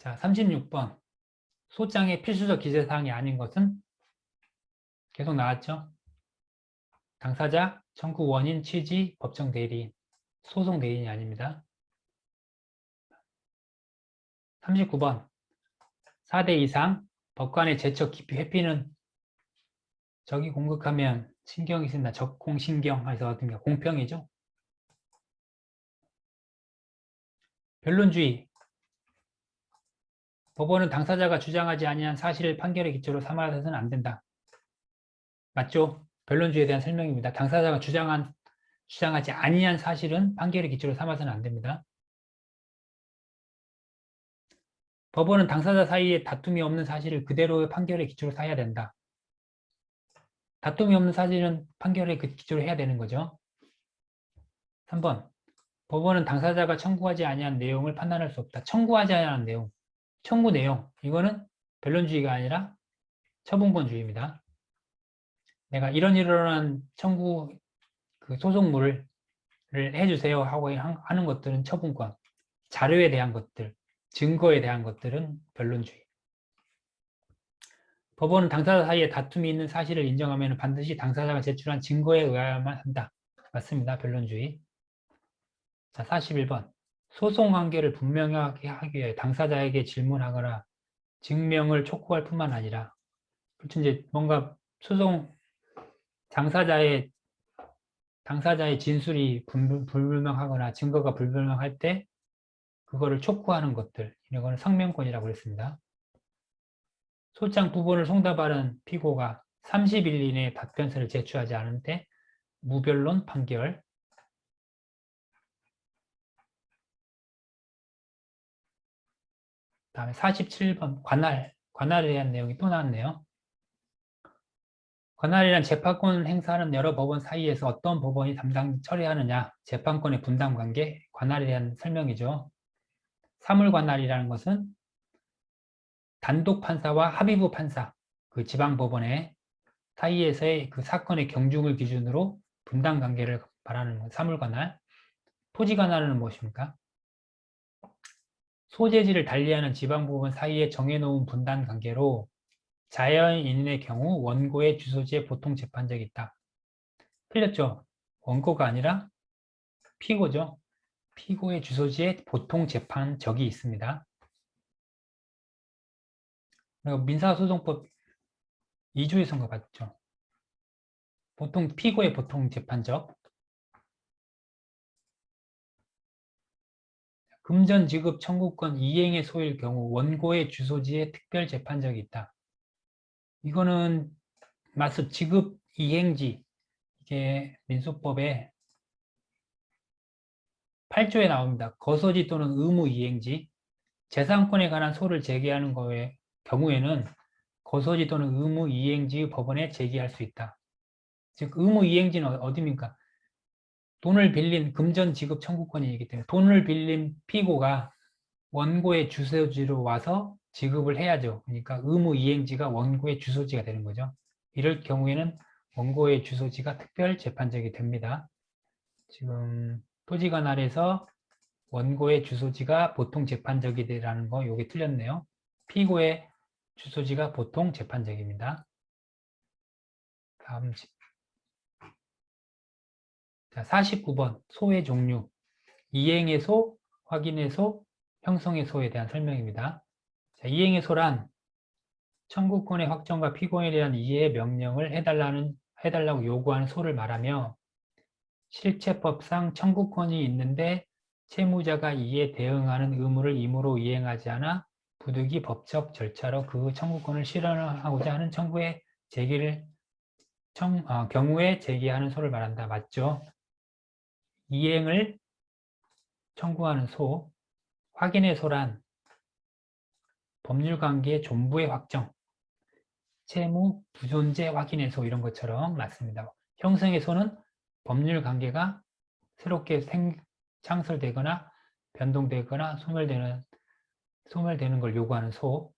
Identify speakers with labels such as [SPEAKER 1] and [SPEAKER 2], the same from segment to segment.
[SPEAKER 1] 자, 36번. 소장의 필수적 기재사항이 아닌 것은 계속 나왔죠? 당사자, 청구 원인, 취지, 법정 대리인, 소송 대리인이 아닙니다. 39번. 4대 이상 법관의 제척 기피 회피는 적이 공격하면 신경이 쓴다. 적공신경 해서 어떤가 공평이죠. 변론주의. 법원은 당사자가 주장하지 아니한 사실을 판결의 기초로 삼아서는 안 된다. 맞죠? 변론주의에 대한 설명입니다. 당사자가 주장하지 아니한 사실은 판결의 기초로 삼아서는 안 됩니다. 법원은 당사자 사이에 다툼이 없는 사실을 그대로의 판결의 기초로 삼아야 된다. 다툼이 없는 사실은 판결의 그 기초로 해야 되는 거죠. 3번. 법원은 당사자가 청구하지 아니한 내용을 판단할 수 없다. 청구하지 아니한 내용. 청구 내용. 이거는 변론주의가 아니라 처분권주의입니다. 내가 이런 청구 소송물을 해주세요 하고 하는 것들은 처분권. 자료에 대한 것들, 증거에 대한 것들은 변론주의. 법원은 당사자 사이에 다툼이 있는 사실을 인정하면 반드시 당사자가 제출한 증거에 의하여만 한다. 맞습니다. 변론주의. 자, 41번. 소송 관계를 분명하게 하기 위해 당사자에게 질문하거나 증명을 촉구할 뿐만 아니라, 그렇죠. 이제 뭔가 소송 당사자의 진술이 불분명하거나 증거가 불분명할 때 그거를 촉구하는 것들, 이거는 성명권이라고 그랬습니다. 소장 부분을 송답하는 피고가 30일 이내에 답변서를 제출하지 않은 때 무변론 판결. 다음에 47번 관할에 대한 내용이 또 나왔네요. 관할이란 재판권 행사하는 여러 법원 사이에서 어떤 법원이 담당 처리하느냐, 재판권의 분담관계, 관할에 대한 설명이죠. 사물관할이라는 것은 단독 판사와 합의부 판사, 그 지방법원의 사이에서의 그 사건의 경중을 기준으로 분담관계를 말하는 사물관할. 토지관할은 무엇입니까? 소재지를 달리하는 지방법원 사이에 정해놓은 분담관계로 자연인의 경우 원고의 주소지에 보통 재판적이 있다. 틀렸죠? 원고가 아니라 피고죠. 피고의 주소지에 보통 재판적이 있습니다. 그리고 민사소송법 2주의 선거 봤죠? 보통 피고의 보통 재판적. 금전 지급 청구권 이행의 소일 경우 원고의 주소지에 특별 재판적이 있다. 이거는 맞서 지급 이행지, 이게 민소법에 8조에 나옵니다. 거소지 또는 의무 이행지, 재산권에 관한 소를 제기하는 경우에는 거소지 또는 의무 이행지 법원에 제기할 수 있다. 즉 의무 이행지는 어디입니까? 돈을 빌린 금전 지급 청구권이기 때문에 돈을 빌린 피고가 원고의 주소지로 와서 지급을 해야죠. 그러니까 의무 이행지가 원고의 주소지가 되는 거죠. 이럴 경우에는 원고의 주소지가 특별 재판적이 됩니다. 지금 토지관할에서 원고의 주소지가 보통 재판적이라는 거, 요게 틀렸네요. 피고의 주소지가 보통 재판적입니다. 다음 자, 49번 소의 종류. 이행의 소, 확인의 소, 형성의 소에 대한 설명입니다. 자, 이행의 소란 청구권의 확정과 피고인에 대한 이해 명령을 해달라고 요구하는 소를 말하며 실체법상 청구권이 있는데 채무자가 이에 대응하는 의무를 임의로 이행하지 않아 부득이 법적 절차로 그 청구권을 실현하고자 하는 경우에 제기하는 소를 말한다. 맞죠? 이행을 청구하는 소, 확인의 소란 법률관계의 존부의 확정, 채무 부존재 확인의 소 이런 것처럼 맞습니다. 형성의 소는 법률관계가 새롭게 창설되거나 변동되거나 소멸되는 걸 요구하는 소.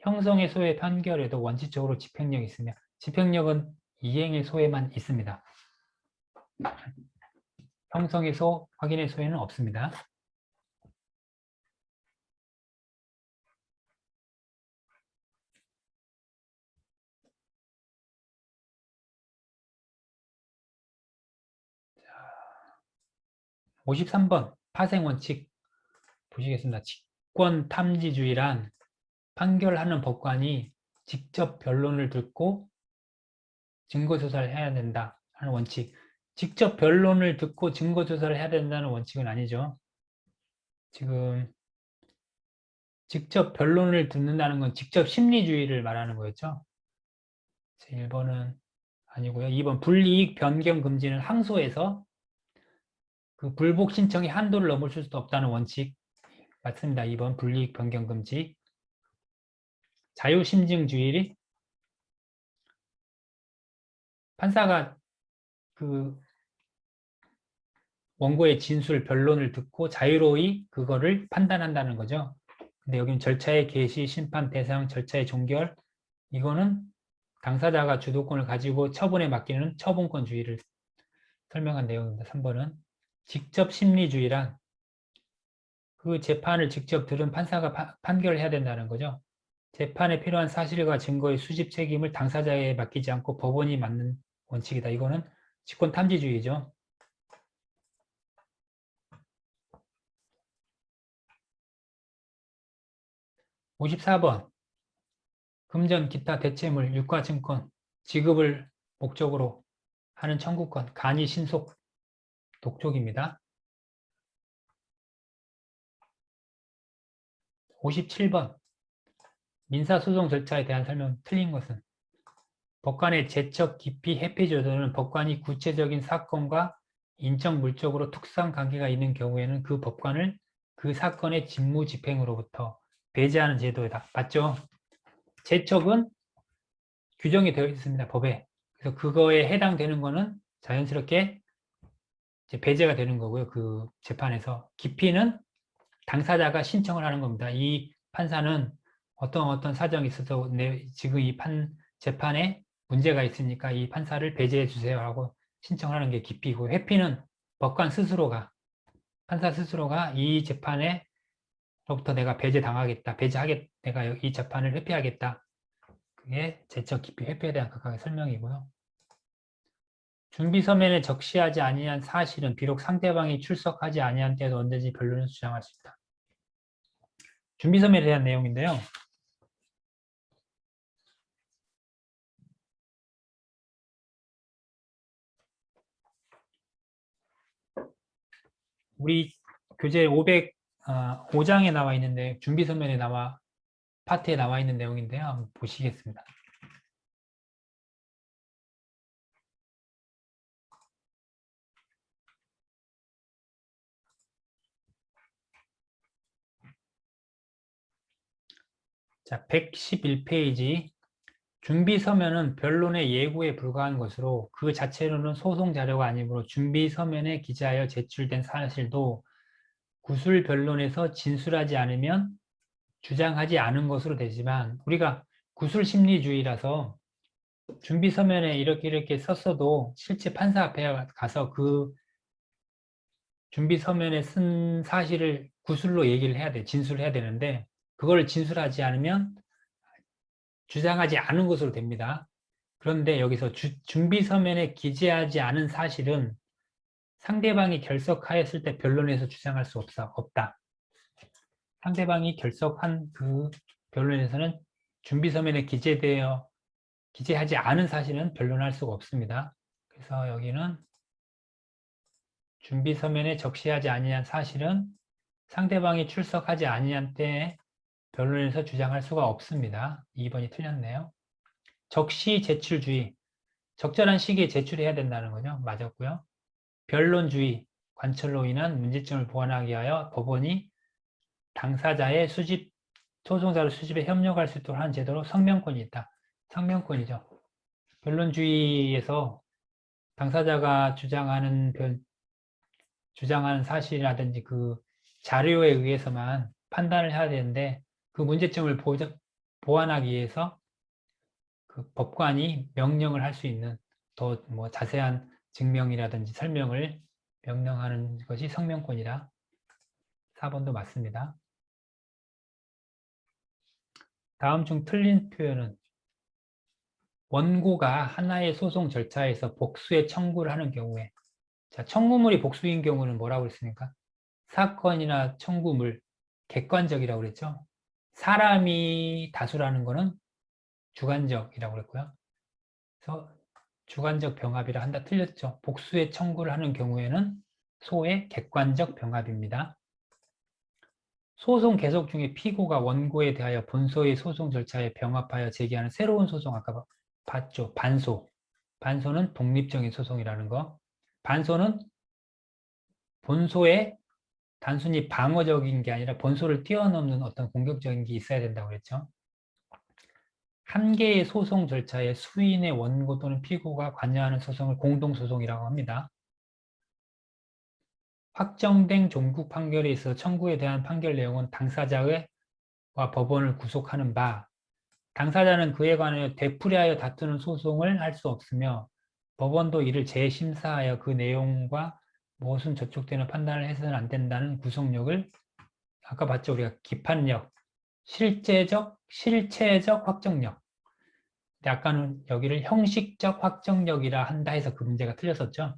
[SPEAKER 1] 형성의 소의 판결에도 원칙적으로 집행력이 있으며 집행력은 이행의 소에만 있습니다. 형성의 소, 확인의 소에는 없습니다. 53번 파생원칙 보시겠습니다. 직권탐지주의란 판결하는 법관이 직접 변론을 듣고 증거조사를 해야 된다 하는 원칙. 직접 변론을 듣고 증거조사를 해야 된다는 원칙은 아니죠. 지금 직접 변론을 듣는다는 건 직접 심리주의를 말하는 거였죠. 1번은 아니고요. 2번 불이익 변경 금지는 항소에서 그 불복 신청의 한도를 넘을 수도 없다는 원칙 맞습니다. 2번 불이익 변경 금지. 자유심증주의 판사가 그 원고의 진술 변론을 듣고 자유로이 그거를 판단한다는 거죠. 근데 여기는 절차의 개시, 심판 대상, 절차의 종결 이거는 당사자가 주도권을 가지고 처분에 맡기는 처분권주의를 설명한 내용입니다. 3번은 직접 심리주의란 그 재판을 직접 들은 판사가 판결을 해야 된다는 거죠. 재판에 필요한 사실과 증거의 수집 책임을 당사자에 맡기지 않고 법원이 맡는 원칙이다. 이거는 직권탐지주의죠. 54번 금전, 기타, 대체물, 유가증권 지급을 목적으로 하는 청구권, 간이, 신속, 독촉입니다. 57번 민사소송 절차에 대한 설명 틀린 것은 법관의 제척, 기피, 회피 조도는 법관이 구체적인 사건과 인적, 물적으로 특수한 관계가 있는 경우에는 그 법관을 그 사건의 직무 집행으로부터 배제하는 제도이다. 맞죠? 제척은 규정이 되어 있습니다. 법에. 그래서 그거에 해당되는 거는 자연스럽게 이제 배제가 되는 거고요. 그 재판에서. 기피는 당사자가 신청을 하는 겁니다. 이 판사는 어떤 사정이 있어서 지금 이 재판에 문제가 있으니까 이 판사를 배제해 주세요 하고 신청하는 게 기피고, 회피는 법관 스스로가, 판사 스스로가 이 재판에로부터 내가 배제당하겠다, 내가 이 재판을 회피하겠다. 그게 제적, 기피, 회피에 대한 각각의 설명이고요. 준비서면에 적시하지 아니한 사실은 비록 상대방이 출석하지 아니한 때에도 언제든지 변론을 주장할 수 있다. 준비서면에 대한 내용인데요. 우리 교재 505장에 나와 있는데 준비서면에 파트에 나와 있는 내용인데요. 한번 보시겠습니다. 자, 111페이지. 준비서면은 변론의 예고에 불과한 것으로 그 자체로는 소송 자료가 아니므로 준비서면에 기재하여 제출된 사실도 구술 변론에서 진술하지 않으면 주장하지 않은 것으로 되지만, 우리가 구술 심리주의라서 준비서면에 이렇게 썼어도 실제 판사 앞에 가서 그 준비서면에 쓴 사실을 구술로 얘기를 해야 돼. 진술해야 되는데 그걸 진술하지 않으면 주장하지 않은 것으로 됩니다. 그런데 여기서 준비서면에 기재하지 않은 사실은 상대방이 결석하였을 때 변론에서 주장할 수 없다. 상대방이 결석한 그 변론에서는 준비서면에 기재하지 않은 사실은 변론할 수가 없습니다. 그래서 여기는 준비서면에 적시하지 아니한 사실은 상대방이 출석하지 아니한 때에 변론에서 주장할 수가 없습니다. 2번이 틀렸네요. 적시 제출주의, 적절한 시기에 제출해야 된다는 거죠. 맞았고요. 변론주의, 관철로 인한 문제점을 보완하기 위하여 법원이 당사자의 소송자료 수집에 협력할 수 있도록 하는 제도로 성명권이 있다. 성명권이죠. 변론주의에서 당사자가 주장하는 사실이라든지 그 자료에 의해서만 판단을 해야 되는데 그 문제점을 보완하기 위해서 그 법관이 명령을 할 수 있는 더 뭐 자세한 증명이라든지 설명을 명령하는 것이 성명권이다. 4번도 맞습니다. 다음 중 틀린 표현은 원고가 하나의 소송 절차에서 복수의 청구를 하는 경우에 자, 청구물이 복수인 경우는 뭐라고 그랬습니까? 사건이나 청구물, 객관적이라고 그랬죠? 사람이 다수라는 거는 주관적이라고 그랬고요. 그래서 주관적 병합이라 한다 틀렸죠. 복수의 청구를 하는 경우에는 소의 객관적 병합입니다. 소송 계속 중에 피고가 원고에 대하여 본소의 소송 절차에 병합하여 제기하는 새로운 소송, 아까 봤죠? 반소. 반소는 독립적인 소송이라는 거. 반소는 본소에 단순히 방어적인 게 아니라 본소를 뛰어넘는 어떤 공격적인 게 있어야 된다고 그랬죠. 한 개의 소송 절차에 수인의 원고 또는 피고가 관여하는 소송을 공동소송이라고 합니다. 확정된 종국 판결에 있어 청구에 대한 판결 내용은 당사자와 법원을 구속하는 바, 당사자는 그에 관하여 되풀이하여 다투는 소송을 할 수 없으며 법원도 이를 재심사하여 그 내용과 무엇은 저촉되는 판단을 해서는 안 된다는 구속력을, 아까 봤죠? 우리가 기판력, 실체적 확정력. 근데 아까는 여기를 형식적 확정력이라 한다 해서 그 문제가 틀렸었죠.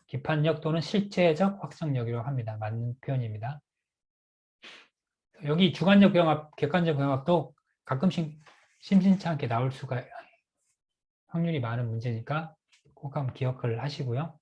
[SPEAKER 1] 기판력 또는 실체적 확정력이라고 합니다. 맞는 표현입니다. 여기 주관적 병합, 객관적 병합도 가끔씩 심심치 않게 나올 수가 확률이 많은 문제니까 꼭 한번 기억을 하시고요.